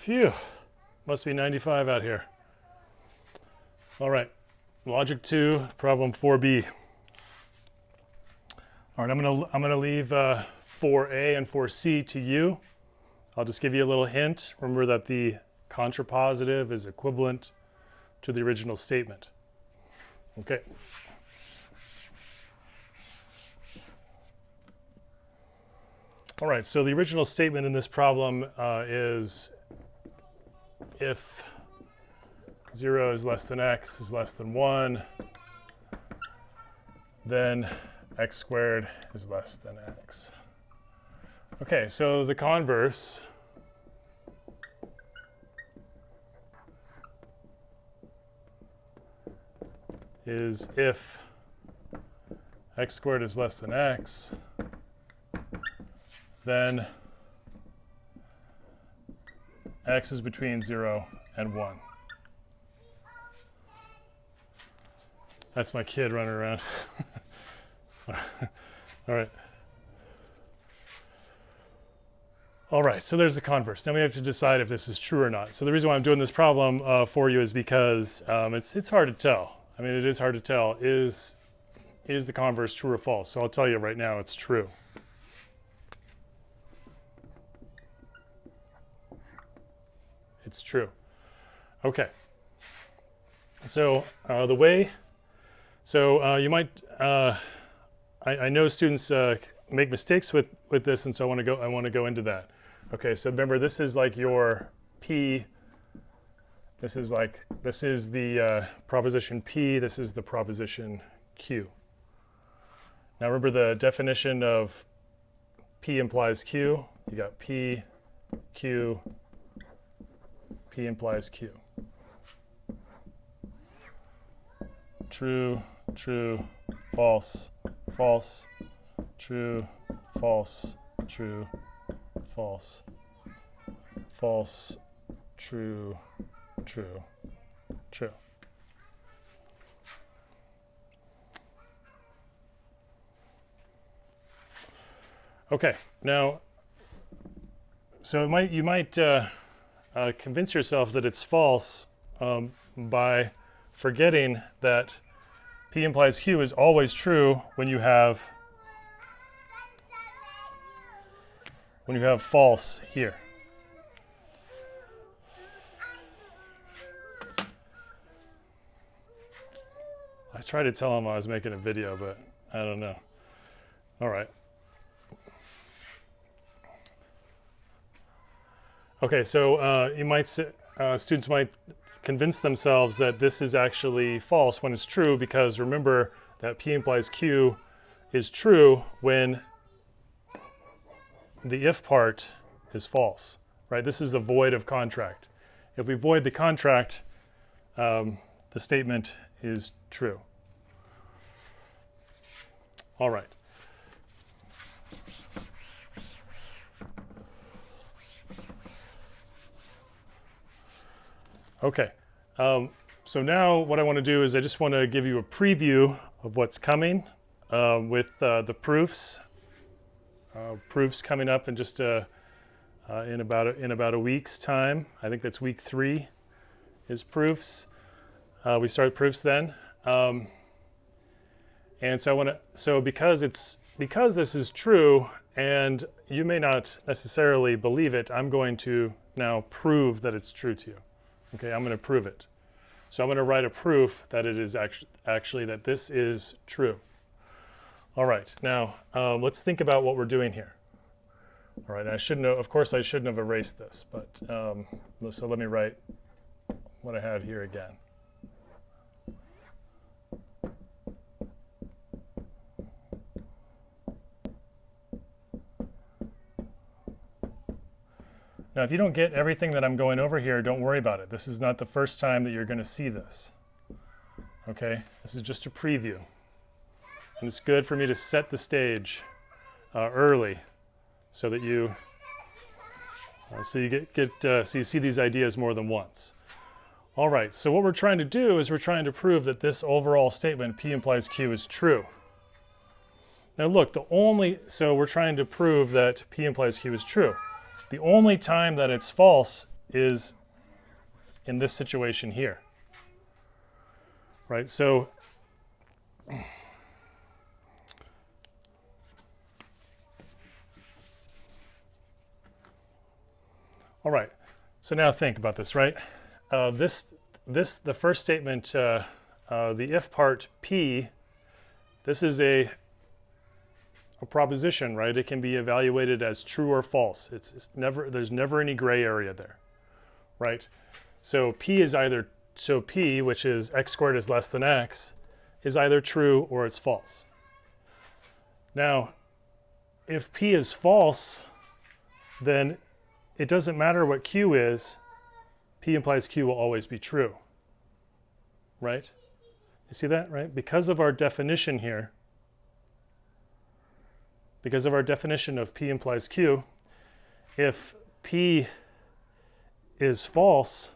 Phew, must be 95 out here. All right, logic 2, problem 4b. All right, I'm gonna leave 4a and 4c to you. I'll just give you a little hint. Remember that the contrapositive is equivalent to the original statement. Okay. All right, so the original statement in this problem is if 0 is less than x is less than 1, then x squared is less than x. Okay, so the converse is if x squared is less than x, then x is between 0 and 1. That's my kid running around. All right. All right, so there's the converse. Now we have to decide if this is true or not. So the reason why I'm doing this problem for you is because it's hard to tell. I mean, it is hard to tell. Is the converse true or false? So I'll tell you right now it's true. It's true. Okay. So you might, I know students make mistakes with this, and so I want to go into that. Okay, so remember, this is like your P. This is the proposition P. This is the proposition Q. Now remember the definition of P implies Q. You got P, Q, P implies Q. True, true, false, false, true, false, true, false, false, true, true, true. Okay, now, so you might convince yourself that it's false by forgetting that P implies Q is always true when you have false here. I tried to tell him I was making a video, but I don't know. All right. Okay, so students might convince themselves that this is actually false when it's true, because remember that P implies Q is true when the if part is false, right? This is a void of contract. If we void the contract, the statement is true. All right. Okay, so now what I want to do is I just want to give you a preview of what's coming with the proofs. Proofs coming up in just in about a week's time. I think that's week 3 is proofs. We start proofs then, and so because this is true and you may not necessarily believe it, I'm going to now prove that it's true to you. Okay, I'm going to prove it. So I'm going to write a proof that it is actually that this is true. All right, now let's think about what we're doing here. All right, of course I shouldn't have erased this, but so let me write what I have here again. Now, if you don't get everything that I'm going over here, don't worry about it. This is not the first time that you're going to see this. Okay, this is just a preview. And it's good for me to set the stage early so that you so you see these ideas more than once. All right, so what we're trying to do is we're trying to prove that this overall statement, P implies Q, is true. Now look, so we're trying to prove that P implies Q is true. The only time that it's false is in this situation here, right? So all right, so now think about this, right? The first statement, the if part P, this is a proposition, right? It can be evaluated as true or false. It's never, there's never any gray area there, right? So P is either, so P, which is x squared is less than x, is either true or it's false. Now, if P is false, then it doesn't matter what Q is, P implies Q will always be true, right? You see that, right? Because of our definition here, because of our definition of P implies Q, if P is false,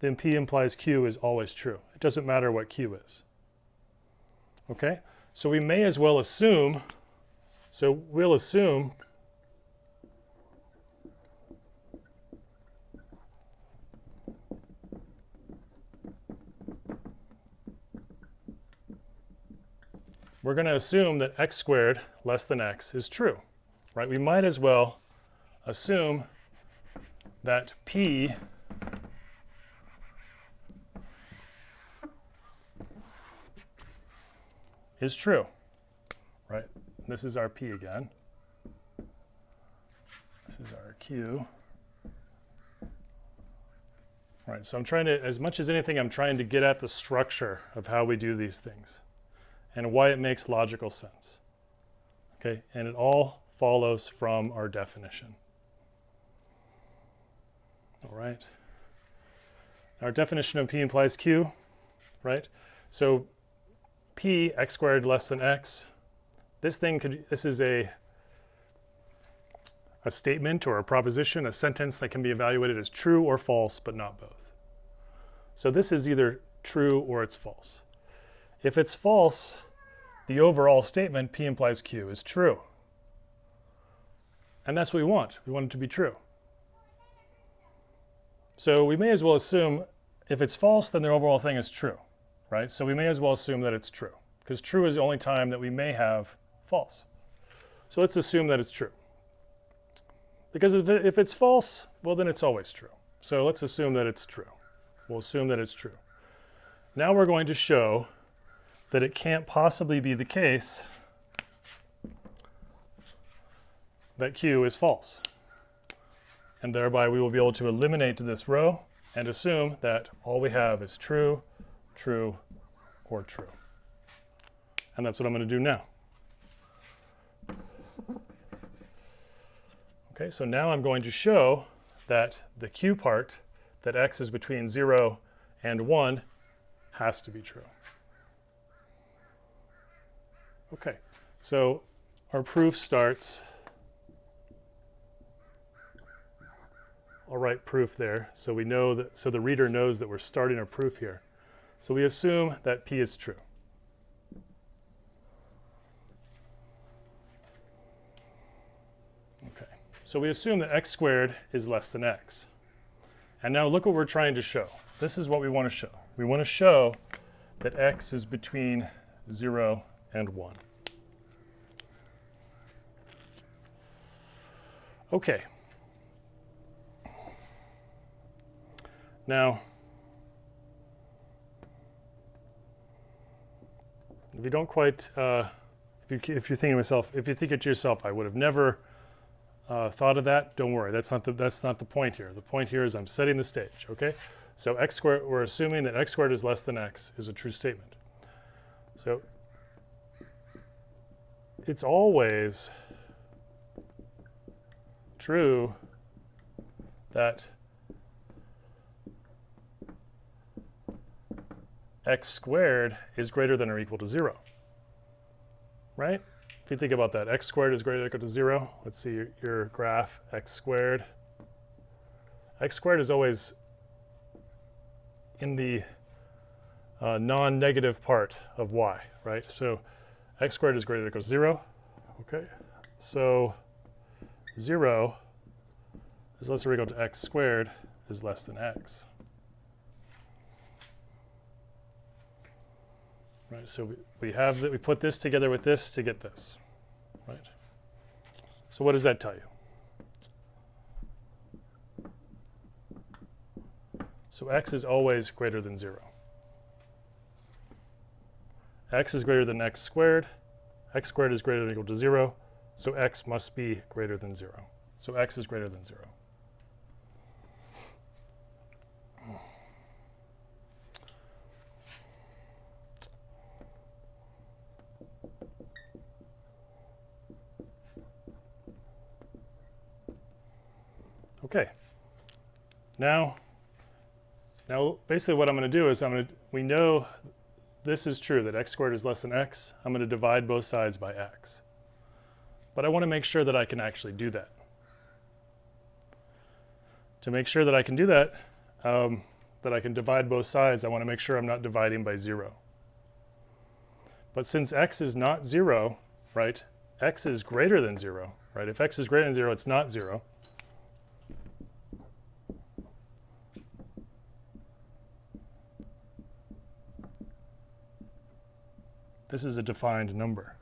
then P implies Q is always true. It doesn't matter what Q is. Okay? So we may as well assume, so we'll assume we're going to assume that x squared less than x is true, right? We might as well assume that P is true, right? This is our P again. This is our Q. Right, so I'm trying to, as much as anything, I'm trying to get at the structure of how we do these things and why it makes logical sense. Okay, and it all follows from our definition. All right. Our definition of P implies Q, right? So P, x squared less than x. This is a statement or a proposition, a sentence that can be evaluated as true or false, but not both. So this is either true or it's false. If it's false, the overall statement, P implies Q, is true. And that's what we want. We want it to be true. So we may as well assume if it's false, then the overall thing is true, right? So we may as well assume that it's true, because true is the only time that we may have false. So let's assume that it's true. Because if it's false, well, then it's always true. So let's assume that it's true. We'll assume that it's true. Now we're going to show that it can't possibly be the case that Q is false. And thereby we will be able to eliminate this row and assume that all we have is true, true, or true. And that's what I'm going to do now. Okay, so now I'm going to show that the Q part, that x is between 0 and 1, has to be true. Okay, so our proof starts. I'll write proof there so we know that, so the reader knows that we're starting our proof here. So we assume that P is true. Okay, so we assume that x squared is less than x. And now look what we're trying to show. This is what we want to show. We want to show that x is between 0 and 1. Okay. Now, if you don't quite, if you're thinking to yourself, if you think it to yourself, I would have never thought of that. Don't worry, that's not the point here. The point here is I'm setting the stage. Okay, so x squared. We're assuming that x squared is less than x is a true statement. So it's always true that x squared is greater than or equal to 0, right? If you think about that, x squared is greater than or equal to 0. Let's see your graph, x squared. X squared is always in the non-negative part of y, right? So x squared is greater than or equal to 0. Okay, so 0 is less or equal to x squared is less than x. Right, so we have that, we put this together with this to get this, right? So what does that tell you? So x is always greater than 0. X is greater than x squared. X squared is greater than or equal to 0. So x must be greater than 0. So x is greater than 0. Okay. Now basically what I'm going to do is we know this is true, that x squared is less than x. I'm going to divide both sides by x. But I want to make sure that I can actually do that. To make sure that I can do that, that I can divide both sides, I want to make sure I'm not dividing by 0. But since x is not 0, right, x is greater than 0, right? If x is greater than 0, it's not 0. This is a defined number.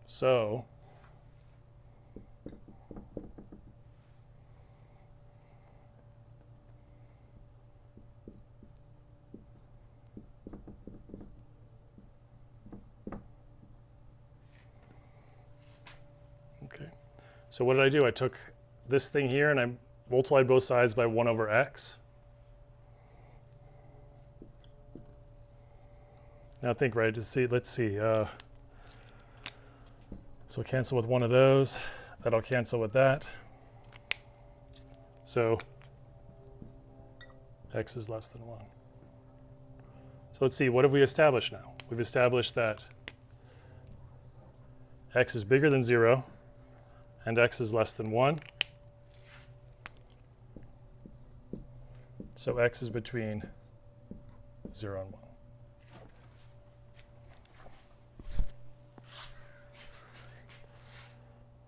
So okay. So what did I do? I took this thing here and I multiplied both sides by 1 over x. Now think, right, let's see. So cancel with one of those. That'll cancel with that. So x is less than 1. So let's see, what have we established now? We've established that x is bigger than 0 and x is less than 1. So x is between 0 and 1.